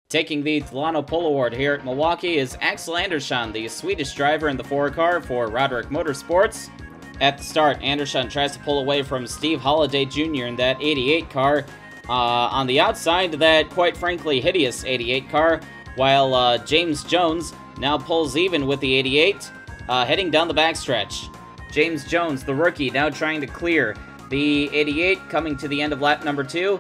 Taking the Delano Pole Award here at Milwaukee is Axel Andersson, the Swedish driver in the 4 car for Roderick Motorsports. At the start, Andersson tries to pull away from Steve Holliday Jr. in that 88 car. On the outside, that quite frankly hideous 88 car, while James Jones now pulls even with the 88, heading down the backstretch. James Jones, the rookie, now trying to clear the 88, coming to the end of lap number 2.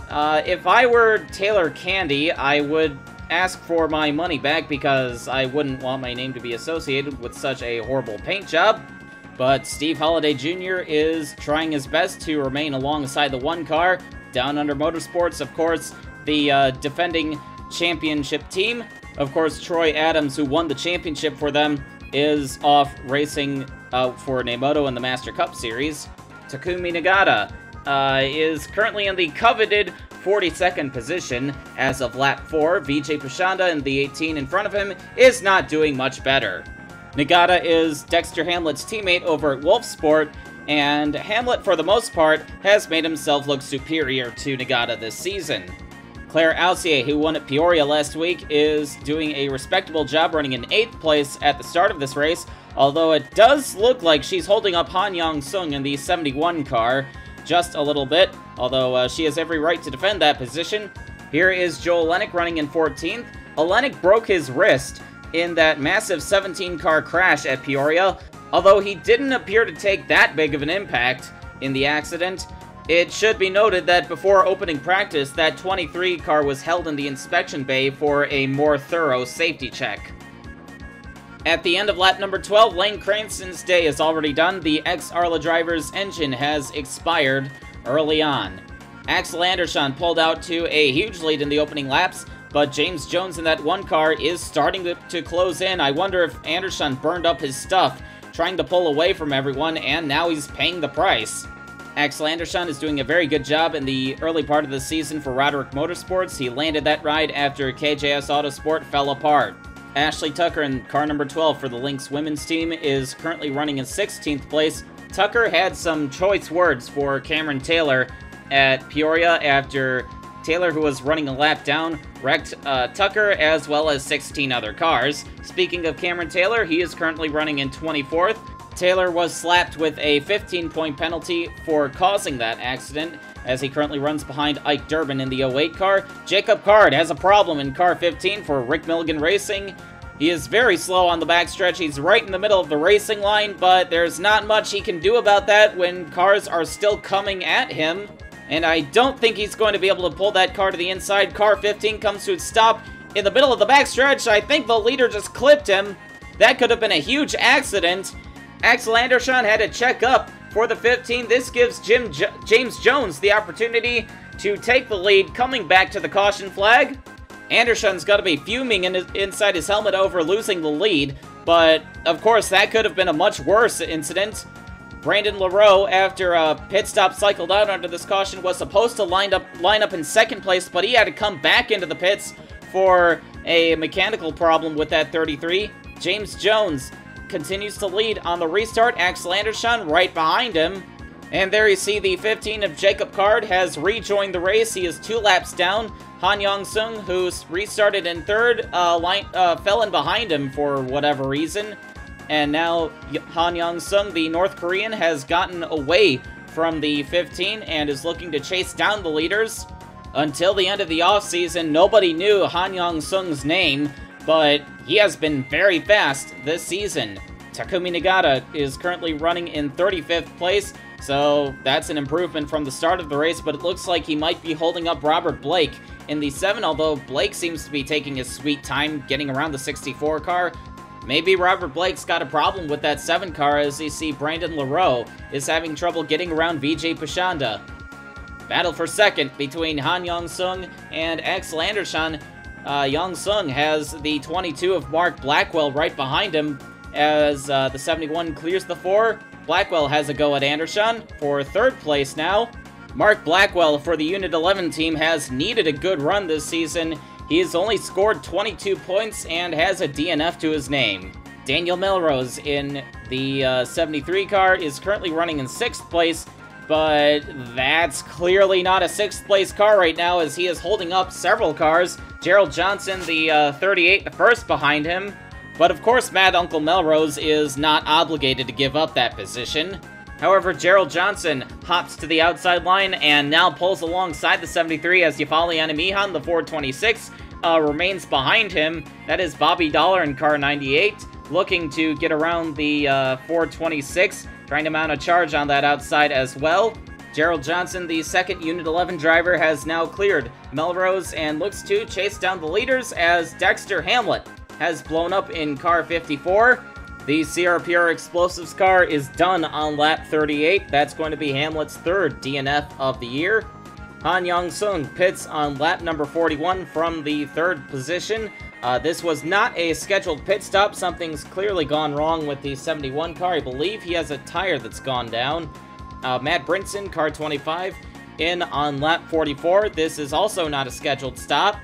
If I were Taylor Candy, I would ask for my money back because I wouldn't want my name to be associated with such a horrible paint job. But Steve Holliday Jr. is trying his best to remain alongside the 1 car. Down Under Motorsports, of course, the defending championship team. Of course, Troy Adams, who won the championship for them, is off racing for Nemoto in the Master Cup Series. Takumi Nagata is currently in the coveted 42nd position as of lap 4. Vijay Prashanda in the 18 in front of him is not doing much better. Nagata is Dexter Hamlet's teammate over at Wolfsport, and Hamlet, for the most part, has made himself look superior to Nagata this season. Claire Ausier, who won at Peoria last week, is doing a respectable job running in 8th place at the start of this race, although it does look like she's holding up Han Yong-sung in the 71 car just a little bit, although she has every right to defend that position. Here is Joel Lennick running in 14th. Lennick broke his wrist in that massive 17-car crash at Peoria, although he didn't appear to take that big of an impact in the accident. It should be noted that before opening practice, that 23 car was held in the inspection bay for a more thorough safety check. At the end of lap number 12, Lane Cranston's day is already done. The ex-Arla driver's engine has expired early on. Axel Andersson pulled out to a huge lead in the opening laps, but James Jones in that 1 car is starting to close in. I wonder if Andersson burned up his stuff trying to pull away from everyone, and now he's paying the price. Axel Andersson is doing a very good job in the early part of the season for Roderick Motorsports. He landed that ride after KJS Autosport fell apart. Ashley Tucker in car number 12 for the Lynx women's team is currently running in 16th place. Tucker had some choice words for Cameron Taylor at Peoria after Taylor, who was running a lap down, wrecked Tucker as well as 16 other cars. Speaking of Cameron Taylor, he is currently running in 24th. Taylor was slapped with a 15-point penalty for causing that accident, as he currently runs behind Ike Durbin in the 08 car. Jacob Card has a problem in car 15 for Rick Milligan Racing. He is very slow on the backstretch. He's right in the middle of the racing line, but there's not much he can do about that when cars are still coming at him. And I don't think he's going to be able to pull that car to the inside. Car 15 comes to a stop in the middle of the backstretch. I think the leader just clipped him. That could have been a huge accident. Axel Andersson had to check up for the 15. This gives James Jones the opportunity to take the lead, coming back to the caution flag. Andersson's got to be fuming inside his helmet over losing the lead, but of course that could have been a much worse incident. Brandon LaRoe, after a pit stop cycled out under this caution, was supposed to line up in 2nd place, but he had to come back into the pits for a mechanical problem with that 33. James Jones continues to lead on the restart. Axel Andersson right behind him. And there you see the 15 of Jacob Card has rejoined the race. He is 2 laps down. Han Yong-sung, who restarted in 3rd, fell in behind him for whatever reason. And now Han Yong-sung, the North Korean, has gotten away from the 15 and is looking to chase down the leaders. Until the end of the offseason, nobody knew Han Yong-sung's name, but he has been very fast this season. Takumi Nagata is currently running in 35th place, so that's an improvement from the start of the race, but it looks like he might be holding up Robert Blake in the 7, although Blake seems to be taking his sweet time getting around the 64 car. Maybe Robert Blake's got a problem with that 7 car, as you see Brandon LaRoe is having trouble getting around Vijay Prashanda. Battle for 2nd between Han Yong-sung and Axel Andersson. Yong-sung has the 22 of Mark Blackwell right behind him as the 71 clears the 4. Blackwell has a go at Andersson for 3rd place now. Mark Blackwell for the Unit 11 team has needed a good run this season. He has only scored 22 points and has a DNF to his name. Daniel Melrose in the 73 car is currently running in 6th place. but that's clearly not a 6th place car right now, as he is holding up several cars. Gerald Johnson, the 38, the first behind him. But of course, Mad Uncle Melrose is not obligated to give up that position. However, Gerald Johnson hops to the outside line and now pulls alongside the 73 as Yafali Anamihan, the 426, remains behind him. That is Bobby Dollar in car 98, looking to get around the 426, trying to mount a charge on that outside as well. Gerald Johnson, the second Unit 11 driver, has now cleared Melrose and looks to chase down the leaders as Dexter Hamlet has blown up in car 54. The CRPR Explosives car is done on lap 38. That's going to be Hamlet's third DNF of the year. Han Yong-sung pits on lap number 41 from the third position. This was not a scheduled pit stop. Something's clearly gone wrong with the 71 car. I believe he has a tire that's gone down. Matt Brinson, car 25, in on lap 44. This is also not a scheduled stop.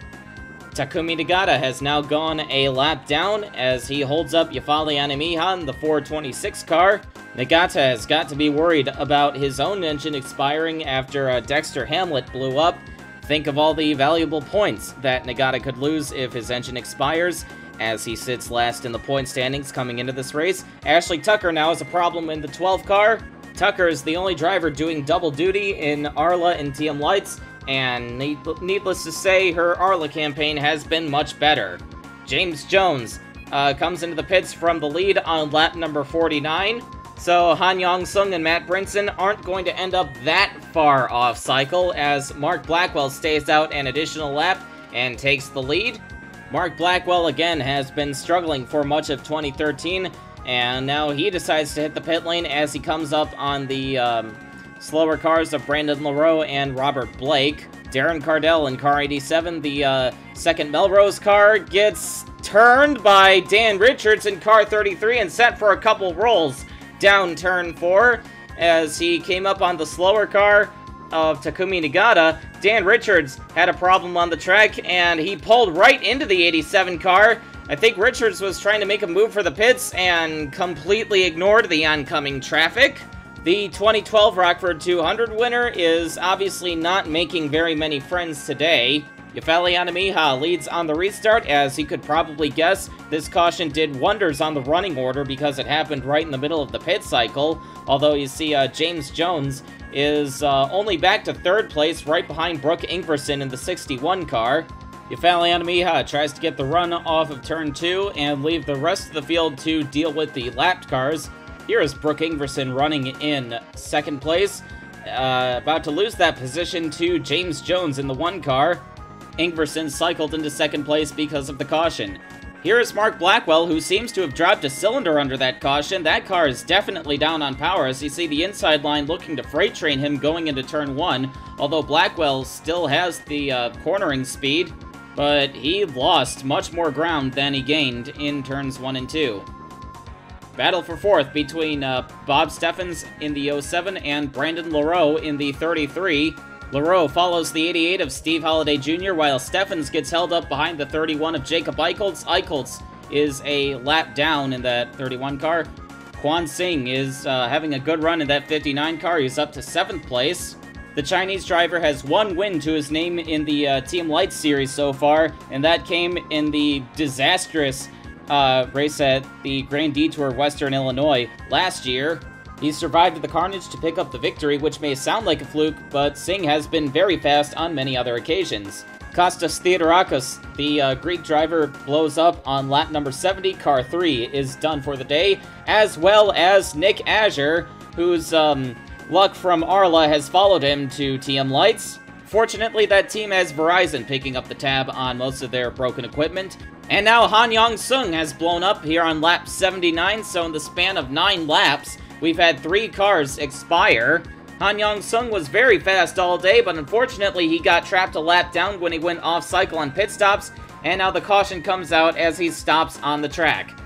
Takumi Nagata has now gone a lap down as he holds up Yafali Anamihan, the 426 car. Nagata has got to be worried about his own engine expiring after Dexter Hamlet blew up. Think of all the valuable points that Nagata could lose if his engine expires, as he sits last in the point standings coming into this race. Ashley Tucker now has a problem in the 12 car. Tucker is the only driver doing double duty in Arla and TM Lights, and needless to say, her Arla campaign has been much better. James Jones comes into the pits from the lead on lap number 49, so Han Yong-sung and Matt Brinson aren't going to end up that far off cycle, as Mark Blackwell stays out an additional lap and takes the lead. Mark Blackwell again has been struggling for much of 2013, and now he decides to hit the pit lane as he comes up on the slower cars of Brandon LaRoe and Robert Blake. Darren Cardell in car 87, the second Melrose car, gets turned by Dan Richards in car 33 and set for a couple rolls down turn 4 as he came up on the slower car of Takumi Nagata. Dan Richards had a problem on the track and he pulled right into the 87 car. I think Richards was trying to make a move for the pits and completely ignored the oncoming traffic. The 2012 Rockford 200 winner is obviously not making very many friends today. Yafali Anamiha leads on the restart. As he could probably guess, this caution did wonders on the running order because it happened right in the middle of the pit cycle. Although you see James Jones is only back to third place, right behind Brooke Ingverson in the 61 car. Yafali Anamiha tries to get the run off of turn 2 and leave the rest of the field to deal with the lapped cars. Here is Brooke Ingverson running in second place, about to lose that position to James Jones in the 1 car. Ingverson cycled into second place because of the caution. Here is Mark Blackwell, who seems to have dropped a cylinder under that caution. That car is definitely down on power, as you see the inside line looking to freight train him going into turn 1, although Blackwell still has the cornering speed, but he lost much more ground than he gained in turns 1 and 2. Battle for fourth between Bob Steffens in the 07 and Brandon LaRoe in the 33. LaRoe follows the 88 of Steve Holliday Jr., while Steffens gets held up behind the 31 of Jacob Eicholtz. Eicholtz is a lap down in that 31 car. Quan Singh is having a good run in that 59 car. He's up to 7th place. The Chinese driver has 1 win to his name in the Team Lights series so far, and that came in the disastrous race at the Grand Detour of Western Illinois last year. He survived the carnage to pick up the victory, which may sound like a fluke, but Singh has been very fast on many other occasions. Kostas Theodorakis, the Greek driver, blows up on lap number 70. Car 3 is done for the day, as well as Nick Azure, whose luck from Arla has followed him to TM Lights. Fortunately, that team has Verizon picking up the tab on most of their broken equipment. And now Han Yong-sung has blown up here on lap 79, so in the span of 9 laps, we've had 3 cars expire. Han Yong-sung was very fast all day, but unfortunately he got trapped a lap down when he went off-cycle on pit stops, and now the caution comes out as he stops on the track.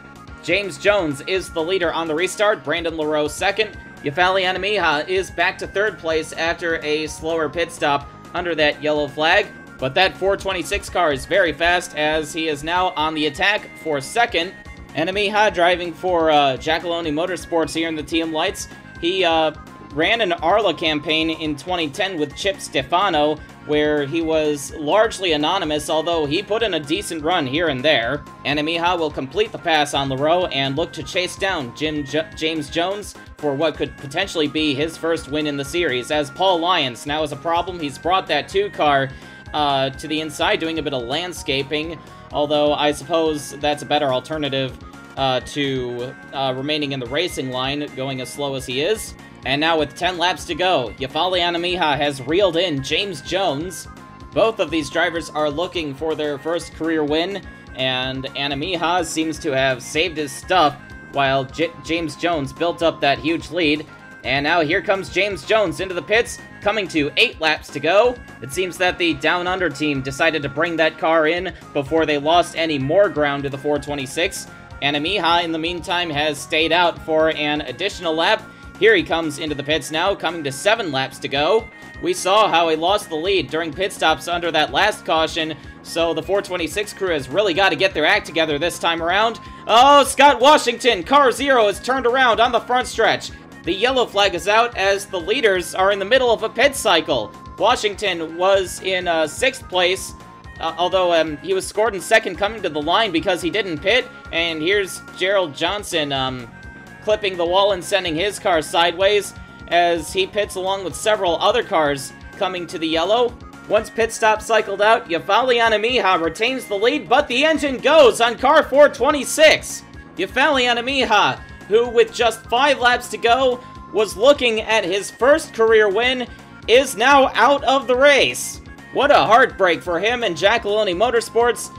James Jones is the leader on the restart, Brandon LaRoe second. Yafali Anamiha is back to third place after a slower pit stop under that yellow flag. But that 426 car is very fast, as he is now on the attack for second. Anamiha driving for Jackaloni Motorsports here in the TM Lights. He ran an Arla campaign in 2010 with Chip Stefano, where he was largely anonymous, although he put in a decent run here and there. Anamiha will complete the pass on LaRoe and look to chase down James Jones for what could potentially be his first win in the series, as Paul Lyons now has a problem. He's brought that 2-car to the inside, doing a bit of landscaping, although I suppose that's a better alternative to remaining in the racing line, going as slow as he is. And now with 10 laps to go, Yafali Anamiha has reeled in James Jones. Both of these drivers are looking for their first career win, and Anamiha seems to have saved his stuff while James Jones built up that huge lead. And now here comes James Jones into the pits, coming to 8 laps to go. It seems that the Down Under team decided to bring that car in before they lost any more ground to the 426. Anamiha, in the meantime, has stayed out for an additional lap. Here he comes into the pits now, coming to 7 laps to go. We saw how he lost the lead during pit stops under that last caution, so the 426 crew has really got to get their act together this time around. Oh, Scott Washington, car 0 is turned around on the front stretch. The yellow flag is out as the leaders are in the middle of a pit cycle. Washington was in 6th place, although he was scored in 2nd coming to the line because he didn't pit. And here's Gerald Johnson clipping the wall and sending his car sideways as he pits along with several other cars coming to the yellow. Once pit stop cycled out, Yafali Anamiha retains the lead, but the engine goes on car 426. Yafali Anamiha, who with just 5 laps to go was looking at his first career win, is now out of the race. What a heartbreak for him and Jackaloni Motorsports,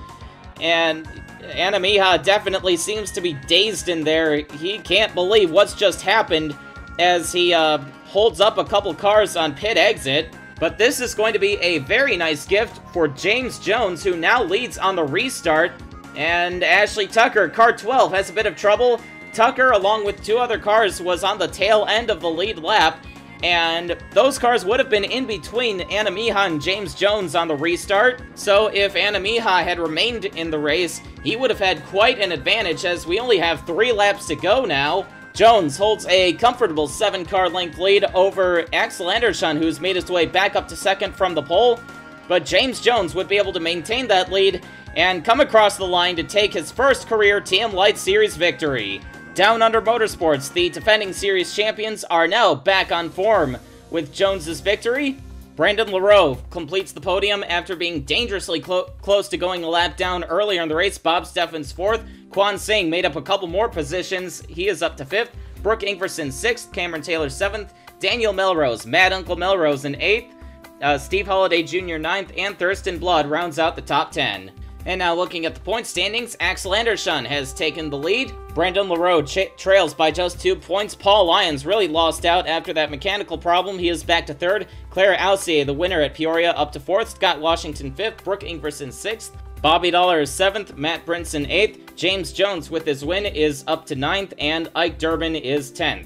and Anamiha definitely seems to be dazed in there. He can't believe what's just happened as he holds up a couple cars on pit exit. But this is going to be a very nice gift for James Jones, who now leads on the restart. And Ashley Tucker, car 12, has a bit of trouble. Tucker, along with 2 other cars, was on the tail end of the lead lap, and those cars would have been in between Anamiha and James Jones on the restart. So if Anamiha had remained in the race, he would have had quite an advantage, as we only have 3 laps to go now. Jones holds a comfortable 7-car length lead over Axel Andersson, who's made his way back up to 2nd from the pole. But James Jones would be able to maintain that lead and come across the line to take his first career TM Light Series victory. Down Under Motorsports, the defending series champions, are now back on form. With Jones's victory, Brandon LaRoe completes the podium after being dangerously close to going a lap down earlier in the race. Bob Steffens 4th. Quan Singh made up a couple more positions. He is up to 5th. Brooke Ingverson 6th. Cameron Taylor 7th. Daniel Melrose, Mad Uncle Melrose in 8th. Steve Holiday Jr. 9th. And Thurston Blood rounds out the top 10. And now looking at the point standings, Axel Andersson has taken the lead. Brandon LaRoe trails by just 2 points. Paul Lyons really lost out after that mechanical problem. He is back to 3rd. Claire Aussier, the winner at Peoria, up to 4th. Scott Washington 5th. Brooke Ingverson 6th. Bobby Dollar is 7th. Matt Brinson 8th. James Jones with his win is up to 9th. And Ike Durbin is 10th.